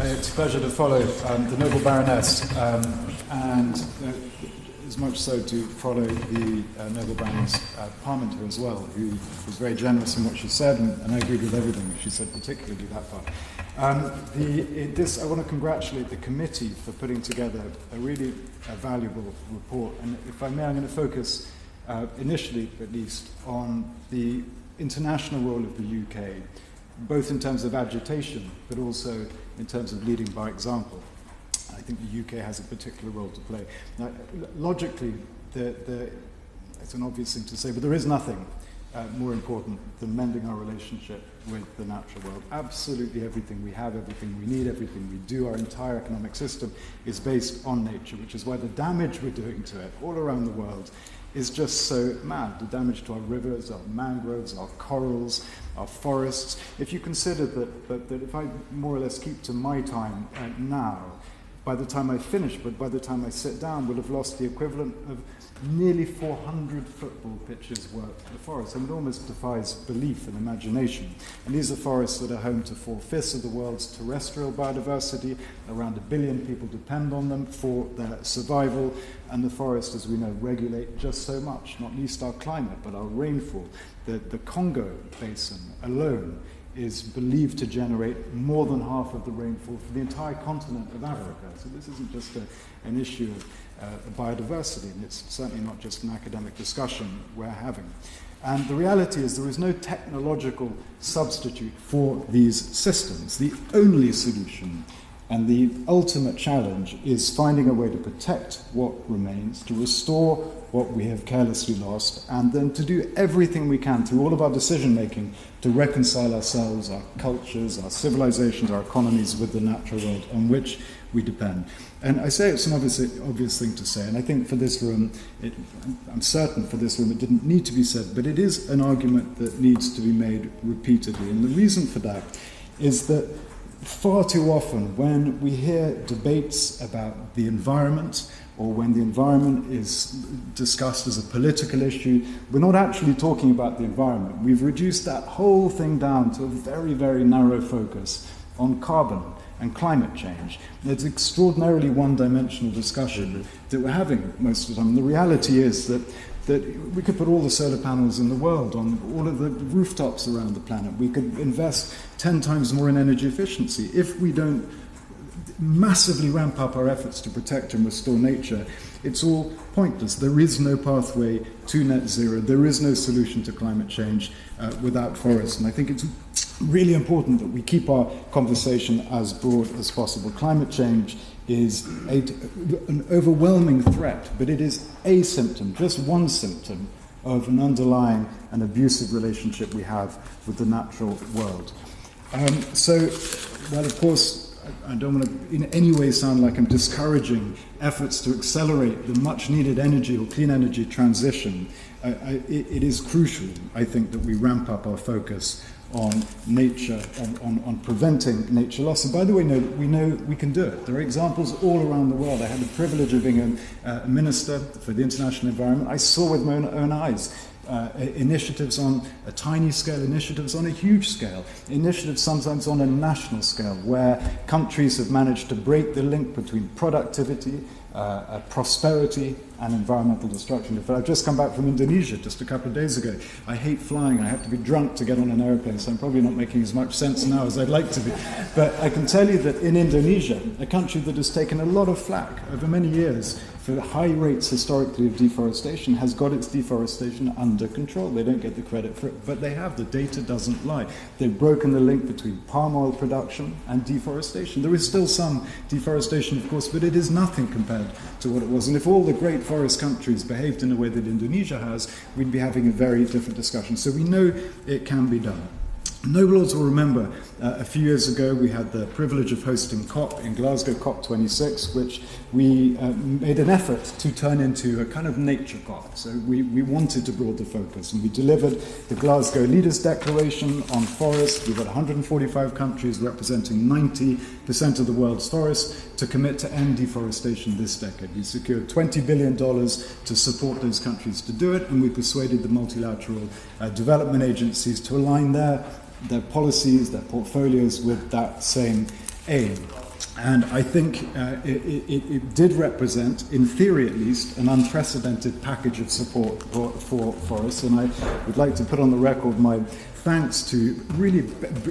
It's a pleasure to follow the Noble Baroness, and as much so to follow the Noble Baroness Parmenter as well, who was very generous in what she said, and I agreed with everything she said, particularly that part. I want to congratulate the committee for putting together a really valuable report, and if I may, I'm going to focus initially, at least, on the international role of the UK, both in terms of agitation, but also in terms of leading by example. I think the UK has a particular role to play. Now, logically, it's an obvious thing to say, but there is nothing more important than mending our relationship with the natural world. Absolutely everything we have, everything we need, everything we do, our entire economic system is based on nature, which is why the damage we're doing to it all around the world is just so mad. The damage to our rivers, our mangroves, our corals, our forests. If you consider that if I more or less keep to my time now, by the time I finish, but by the time I sit down, we'll have lost the equivalent of nearly 400 football pitches worth of forest. And it almost defies belief and imagination. And these are forests that are home to 4/5 of the world's terrestrial biodiversity. Around 1 billion people depend on them for their survival. And the forests, as we know, regulate just so much, not least our climate, but our rainfall. The Congo Basin alone is believed to generate more than half of the rainfall for the entire continent of Africa. So this isn't just an issue of biodiversity, and it's certainly not just an academic discussion we're having. And the reality is there is no technological substitute for these systems. The only solution and the ultimate challenge is finding a way to protect what remains, to restore what we have carelessly lost, and then to do everything we can through all of our decision-making to reconcile ourselves, our cultures, our civilizations, our economies with the natural world on which we depend. And I say it's an obvious thing to say, and I think for this room, I'm certain for this room it didn't need to be said, but it is an argument that needs to be made repeatedly. And the reason for that is that far too often when we hear debates about the environment, or when the environment is discussed as a political issue, we're not actually talking about the environment. We've reduced that whole thing down to a very, very narrow focus on carbon and climate change. It's extraordinarily one-dimensional discussion that we're having most of the time. The reality is that we could put all the solar panels in the world on all of the rooftops around the planet. We could invest 10 times more in energy efficiency. If we don't massively ramp up our efforts to protect and restore nature, it's all pointless. There is no pathway to net zero. There is no solution to climate change without forests. And I think it's really important that we keep our conversation as broad as possible. Climate change is an overwhelming threat, but it is a symptom, just one symptom, of an underlying and abusive relationship we have with the natural world. Well, of course, I don't want to in any way sound like I'm discouraging efforts to accelerate the much-needed energy or clean energy transition. It is crucial, I think, that we ramp up our focus on nature, on preventing nature loss. And by the way, we know we can do it. There are examples all around the world. I had the privilege of being a minister for the international environment. I saw with my own eyes initiatives on a tiny scale, initiatives on a huge scale, initiatives sometimes on a national scale, where countries have managed to break the link between productivity, prosperity, and environmental destruction. In fact, I've just come back from Indonesia just a couple of days ago. I hate flying. I have to be drunk to get on an airplane, so I'm probably not making as much sense now as I'd like to be. But I can tell you that in Indonesia, a country that has taken a lot of flack over many years for high rates historically of deforestation, has got its deforestation under control. They don't get the credit for it, but they have. The data doesn't lie. They've broken the link between palm oil production and deforestation. There is still some deforestation, of course, but it is nothing compared to what it was. And if all the great forest countries behaved in a way that Indonesia has, we'd be having a very different discussion. So we know it can be done. Noble Lords will remember a few years ago we had the privilege of hosting COP in Glasgow, COP26, which we made an effort to turn into a kind of nature COP. So we wanted to broaden the focus, and we delivered the Glasgow Leaders Declaration on forests. We've got 145 countries representing 90% of the world's forests to commit to end deforestation this decade. We secured $20 billion to support those countries to do it, and we persuaded the multilateral development agencies to align their policies, their portfolios with that same aim. And I think it did represent, in theory at least, an unprecedented package of support for us. And I would like to put on the record my thanks to really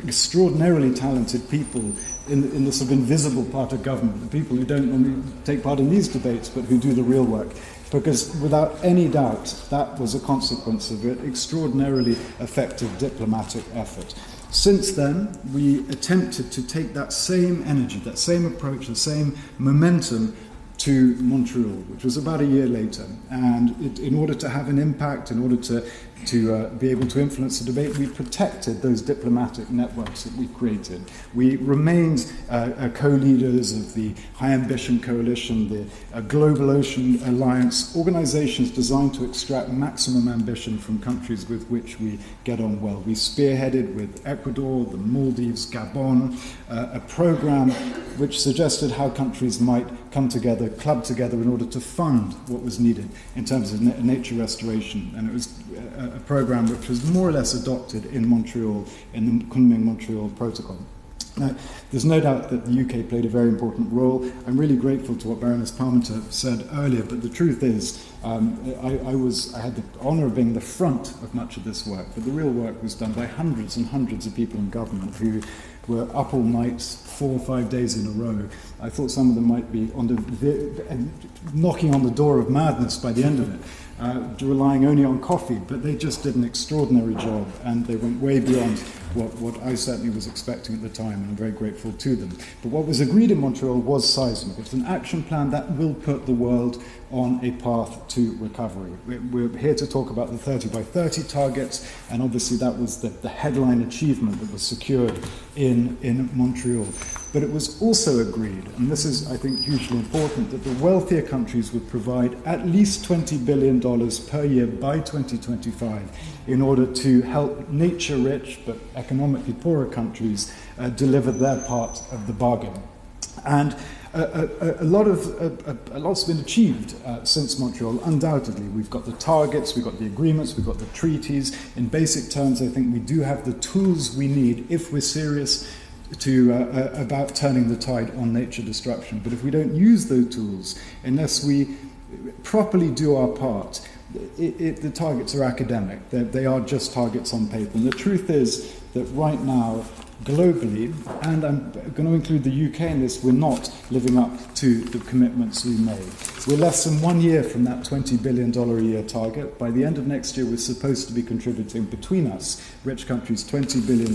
extraordinarily talented people in the sort of invisible part of government, the people who don't normally take part in these debates, but who do the real work. Because without any doubt, that was a consequence of an extraordinarily effective diplomatic effort. Since then, we attempted to take that same energy, that same approach, the same momentum to Montreal, which was about a year later. And in order to have an impact, in order to be able to influence the debate, we protected those diplomatic networks that we created. We remained co-leaders of the High Ambition Coalition, the Global Ocean Alliance, organizations designed to extract maximum ambition from countries with which we get on well. We spearheaded with Ecuador, the Maldives, Gabon, a program which suggested how countries might come together, club together in order to fund what was needed in terms of nature restoration. And it was a program which was more or less adopted in Montreal, in the Kunming-Montreal Protocol. Now, there's no doubt that the UK played a very important role. I'm really grateful to what Baroness Parmenter said earlier, but the truth is, I had the honour of being the front of much of this work, but the real work was done by hundreds and hundreds of people in government who were up all night, 4 or 5 days in a row. I thought some of them might be knocking on the door of madness by the end of it, relying only on coffee, but they just did an extraordinary job, and they went way beyond what I certainly was expecting at the time, and I'm very grateful to them. But what was agreed in Montreal was seismic. It's an action plan that will put the world on a path to recovery. We're here to talk about the 30 by 30 targets, and obviously that was the headline achievement that was secured in Montreal. But it was also agreed, and this is, I think, hugely important, that the wealthier countries would provide at least $20 billion per year by 2025 in order to help nature-rich but economically poorer countries deliver their part of the bargain. And a lot's been achieved since Montreal, undoubtedly. We've got the targets, we've got the agreements, we've got the treaties. In basic terms, I think we do have the tools we need if we're serious about turning the tide on nature destruction. But if we don't use those tools, unless we properly do our part, the targets are academic. They are just targets on paper. And the truth is that right now, globally, and I'm going to include the UK in this, we're not living up to the commitments we made. We're less than 1 year from that $20 billion a year target. By the end of next year, we're supposed to be contributing between us, rich countries, $20 billion.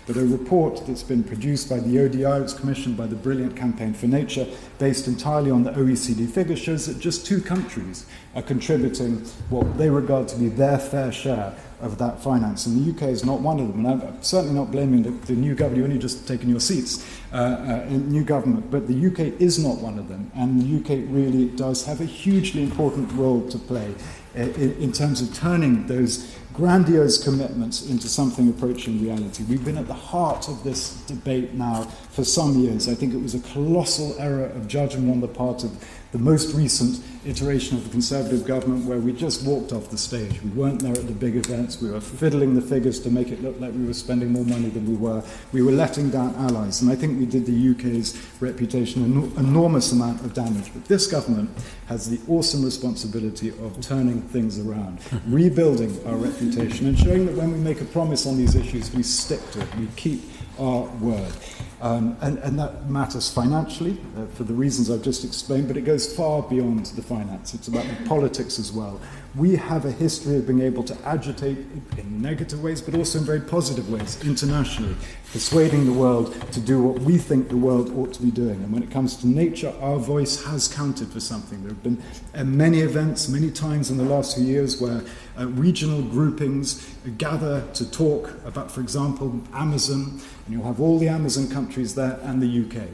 But a report that's been produced by the ODI, it's commissioned by the Brilliant Campaign for Nature, based entirely on the OECD figures, shows that just 2 countries are contributing what they regard to be their fair share of that finance, and the UK is not one of them. And I'm certainly not blaming the new government. You've only just taken your seats in new government, but the UK is not one of them, and the UK really does have a hugely important role to play in terms of turning those grandiose commitments into something approaching reality. We've been at the heart of this debate now for some years. I think it was a colossal error of judgment on the part of the most recent iteration of the Conservative government, where we just walked off the stage. We weren't there at the big events. We were fiddling the figures to make it look like we were spending more money than we were. We were letting down allies, and I think we did the UK's reputation an enormous amount of damage. But this government has the awesome responsibility of turning things around, rebuilding our reputation, and showing that when we make a promise on these issues, we stick to it, we keep our word. And that matters financially, for the reasons I've just explained, but it goes far beyond the finance. It's about the politics as well. We have a history of being able to agitate in negative ways, but also in very positive ways, internationally, persuading the world to do what we think the world ought to be doing. And when it comes to nature, our voice has counted for something. There have been many events, many times in the last few years, where regional groupings gather to talk about, for example, Amazon, and you'll have all the Amazon countries there and the UK.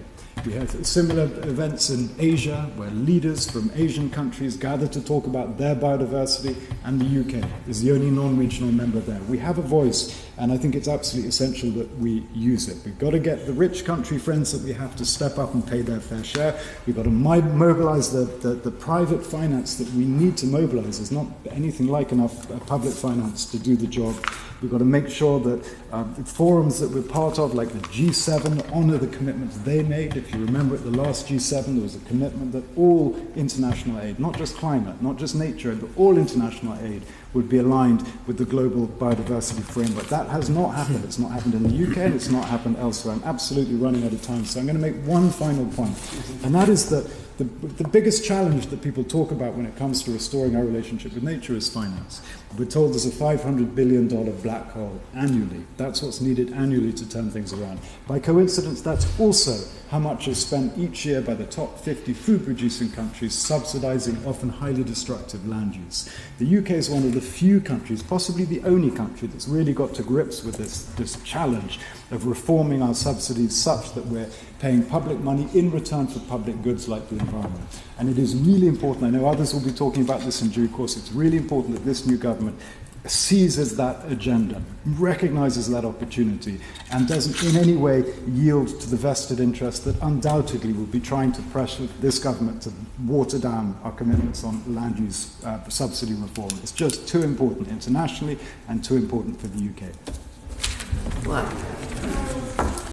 We have similar events in Asia, where leaders from Asian countries gather to talk about their biodiversity, and the UK is the only non-regional member there. We have a voice and I think it's absolutely essential that we use it. We've got to get the rich country friends that we have to step up and pay their fair share. We've got to mobilize the private finance that we need to mobilize. There's not anything like enough public finance to do the job. We've got to make sure that the forums that we're part of, like the G7, honour the commitments they made. If you remember at the last G7, there was a commitment that all international aid, not just climate, not just nature aid, but all international aid would be aligned with the global biodiversity framework. That has not happened. It's not happened in the UK, and it's not happened elsewhere. I'm absolutely running out of time, so I'm going to make one final point, and that is that the biggest challenge that people talk about when it comes to restoring our relationship with nature is finance. We're told there's a $500 billion black hole annually. That's what's needed annually to turn things around. By coincidence, that's also how much is spent each year by the top 50 food-producing countries subsidizing often highly destructive land use. The UK is one of the few countries, possibly the only country, that's really got to grips with this challenge of reforming our subsidies such that we're paying public money in return for public goods like the environment. And it is really important, I know others will be talking about this in due course, it's really important that this new government seizes that agenda, recognizes that opportunity, and doesn't in any way yield to the vested interest that undoubtedly will be trying to pressure this government to water down our commitments on land use subsidy reform. It's just too important internationally and too important for the UK. Wow.